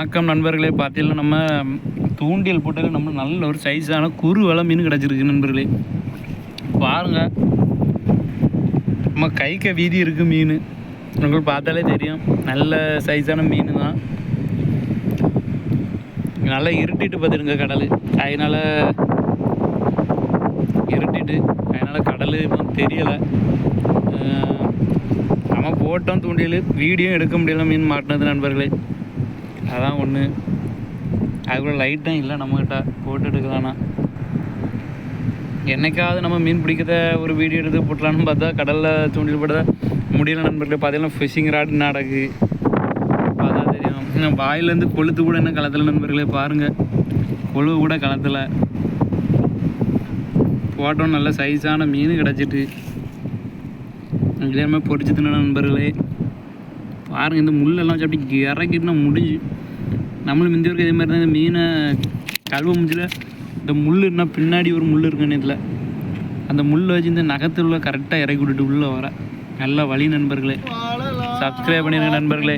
வணக்கம் நண்பர்களே. பார்த்தீங்கன்னா நம்ம தூண்டியல் போட்டாலும் நம்ம நல்ல ஒரு சைஸான குறுவலை மீன் கிடச்சிருக்கு நண்பர்களே. பாருங்கள், நம்ம கைக்க வீதி இருக்குது மீன். உங்களுக்கு பார்த்தாலே தெரியும், நல்ல சைஸான மீன் தான். நல்லா இருட்டிட்டு பார்த்துருங்க கடல். அதனால் கடல் இப்போ தெரியலை. நம்ம போட்டோம் தூண்டியல், வீடியோ எடுக்க முடியல மீன் மாட்டினது நண்பர்களே. அதான் ஒன்று. அதுக்குள்ள லைட்டும் இல்லை நம்மகிட்ட போட்டு எடுக்கலான்னா. என்னைக்காவது நம்ம மீன் பிடிக்கிறத ஒரு வீடியோ எடுத்து போட்டலான்னு பார்த்தா கடலில் தூண்டில் போட்டதா முடியல நண்பர்களே. பார்த்தீங்கன்னா ஃபிஷிங் ராட் நடக்கு பார்த்தா தெரியும். இன்னும் வாயிலேருந்து கொளுத்து கூட என்ன களத்தில் நண்பர்களே. பாருங்கள், கொழு கூட களத்தில் போட்டோம். நல்ல சைஸான மீன் கிடச்சிட்டு இதே மாதிரி பொறிச்சு தின்ன நண்பர்களே. பாருங்கள், இந்த முள்ளெல்லாம் வச்சு அப்படி இறக்கிட்டுனா முடிஞ்சு. நம்மளும் இந்த வரைக்கும் இதே மாதிரி தான் இந்த மீனை கழுவ முடியல. இந்த முள் என்ன பின்னாடி ஒரு முள் இருக்குன்னு இதில் அந்த முள்ளை வச்சு இந்த நகத்தில் உள்ள கரெக்டாக இறக்கி விட்டுட்டு உள்ளே வர நல்ல வழி நண்பர்களே. சப்ஸ்கிரைப் பண்ணிடுங்க நண்பர்களே.